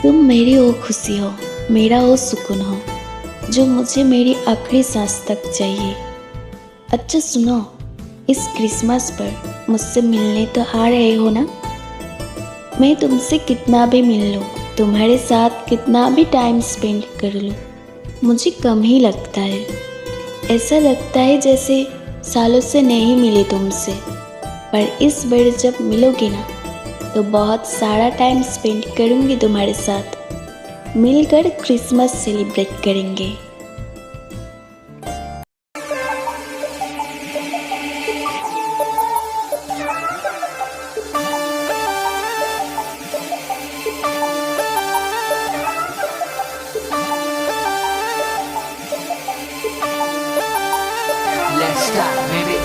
तुम मेरी वो खुशी हो, मेरा वो सुकून हो जो मुझे मेरी आखिरी सांस तक चाहिए। अच्छा सुनो, इस क्रिसमस पर मुझसे मिलने तो आ रहे हो ना? मैं तुमसे कितना भी मिल लूँ, तुम्हारे साथ कितना भी टाइम स्पेंड कर लूँ, मुझे कम ही लगता है। ऐसा लगता है जैसे सालों से नहीं मिली तुमसे। पर इस बार जब मिलोगे ना, तो बहुत सारा टाइम स्पेंड करूँगी तुम्हारे साथ। मिलकर क्रिसमस सेलिब्रेट करेंगे। Let's start, baby.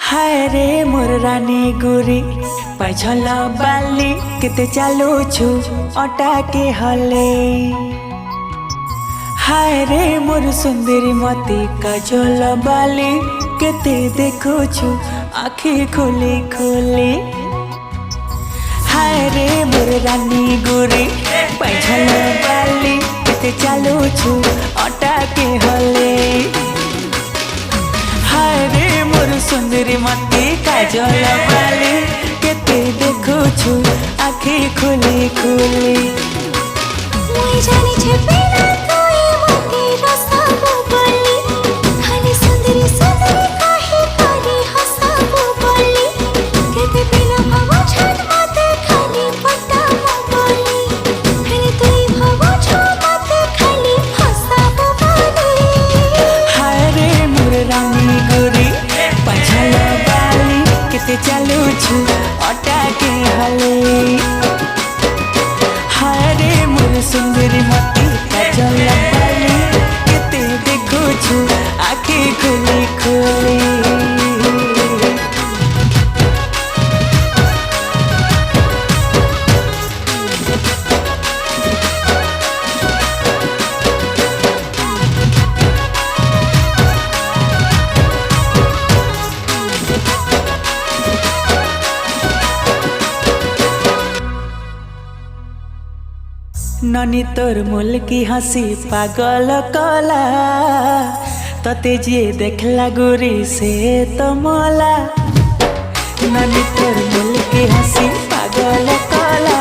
हाय रे मोर रानी गोरी पाछल बाली केते चालुछु अटा के हले। हाय रे मोर सुंदरी मती काजल बाली केते देखुछु आखि खोली खोली। हाय रे मोर रानी गोरी पाछल बाली केते चालुछु अटा के हले। हाय रे मोर सुंदरी मती काजल बाली केते देखुछु आखि खोली खोली। मुई जानी छे बिना कोई मते रसाबो बोली खाली सुंदरी सुंदरी काहे करी हसाबो बोली केते बिना भव छत मते खाली पटाबो बोली खाली तुई भव छ मते खाली हसाबो बोली। हाय रे मोर रानी गोरी पाछल बाली केते चालुछु अटा के हले। हाय रे मोर सुंदरी मती काजल बाली केते देखुछु आखि खोली खोली। ननी तोर मुल की हंसी पागल कला तते जे देखला गोरी से तो मोला। ननी तोर मुल की हंसी पागल कला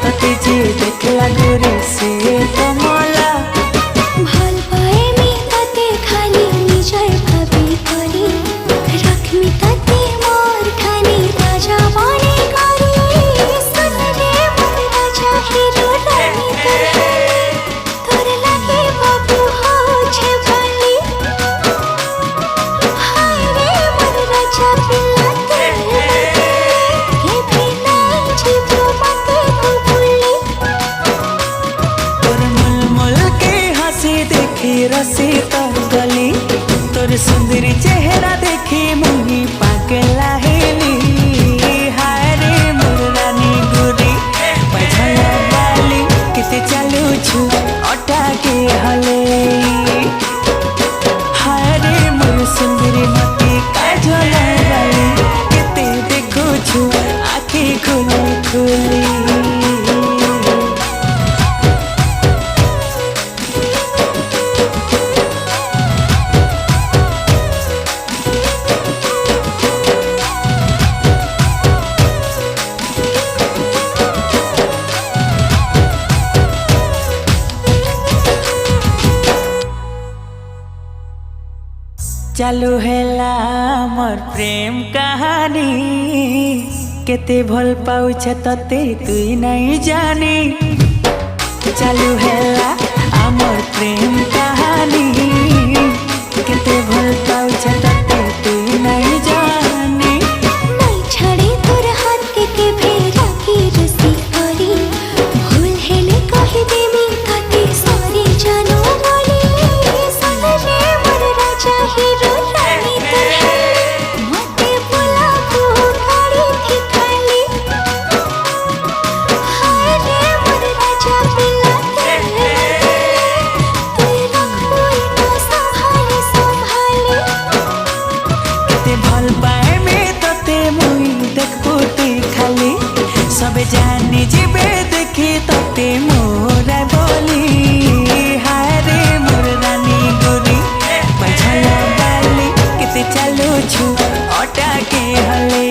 तते जे देखला गोरी से तो मोला। ভাল পায়ে মি তাতে খালি নিজের ভাবি করি রাখমি তাতে মোর খানি রাজা বনে করি সুনরে মোর রাজা হিরো রানী তোর লাগে বাবু হচ্ছে ভালি। হায় রে মোর রাজা পিলাতে কে বিনা জীব মতে ভুলি। तोर मुल मुल के हंसी देखी रसी तो गली तोर सुंदरी चेहरा देखी मुही पागला हेली। हाय रे मोर रानी गोरी पाछल बाली केते चालुछु अटा के हले। हाय रे मोर सुंदरी मती काजल बाली केते देखुछु आखि खोली खोली। चालू हेला मोर प्रेम कहानी केते भल पाउछ तते तुई नहीं जानी। चालू हेला आमर प्रेम कहानी केते भल पाउछ तते तुई नहीं जानी। नहीं छड़े तोर हाथ के भेरा की रसी करी भूल हेले कहि देमी ताते सॉरी जानो बोली। सुनरे मोर राजा हिरो रानी तोर मते बोला तू गाड़ी थी खाली। हाय रे मोर राजा पिलाते तुई रखबोई ना संभाली संभाली। केते भल पाए में तते मुई देखबुती खाली सबे जानी जीवे देखी तते मोरा बोली। हाय रे मोर रानी गोरी पाछल बाली केते चालुछु अटा के हले।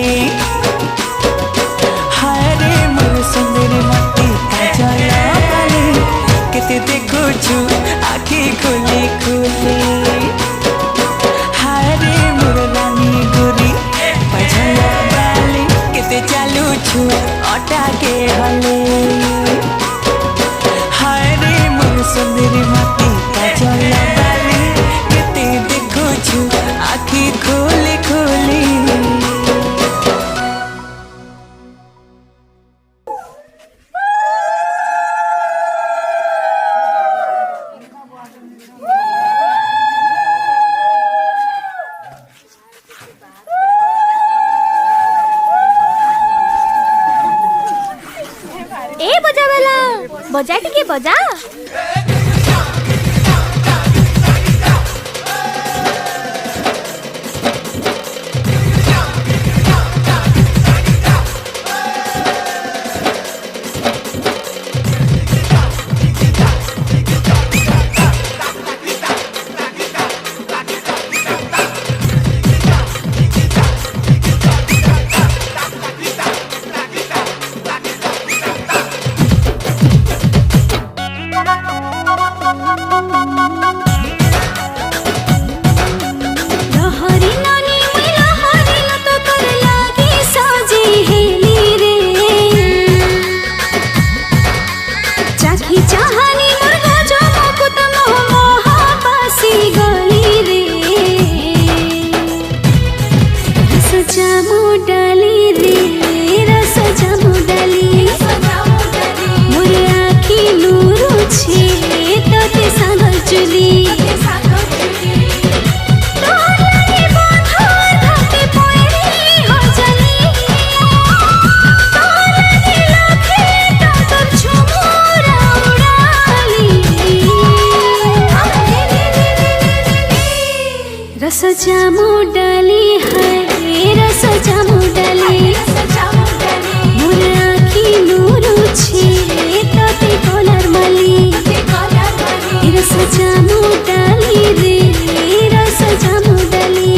हाय रे मोर सुंदरी मती काजल बाली केते देखुछु आखि खोली खोली। हाय रे मोर रानी गोरी पाछल बाली केते चालुछु अटा के हले। हाय रे मोर सुंदरी मती काजल बाली केते देखुछु आखि खोली खोली। हो जा। रस जामु डाली है रस जामु डाली मोर आखी नूर छे तोते कलर माली रस जामु डाली रे रस जामु डाली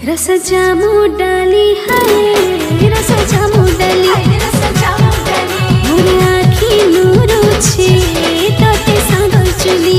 रस जामु डाली है रस जामु डाली मोर आखी नूर छे तोते सागर चुली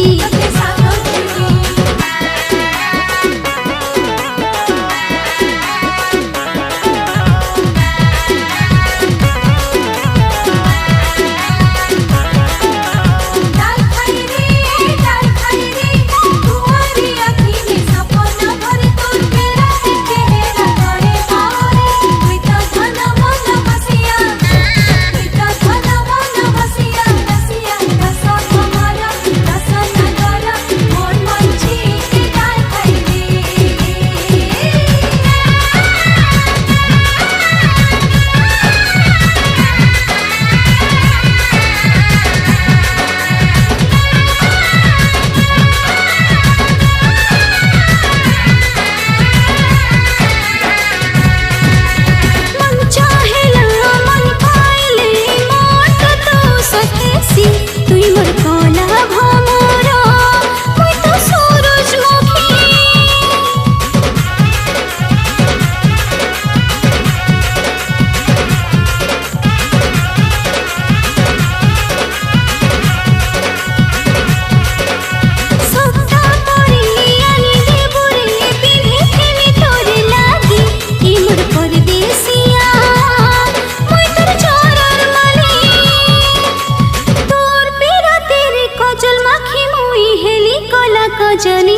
जनी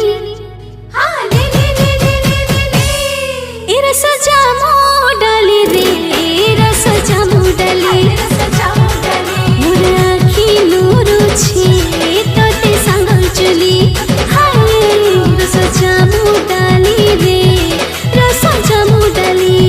रस जामु डाली रे रस जामु डाली मोर आखी नूर छे तोते सागर चुली रस जामु डाली रे रस जामु डाली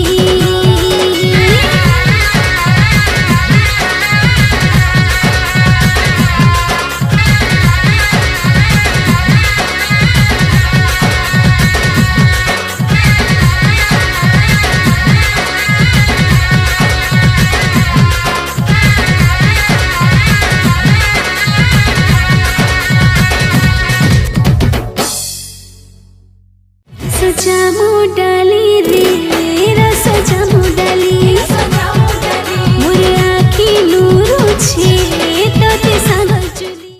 जामु डाली रे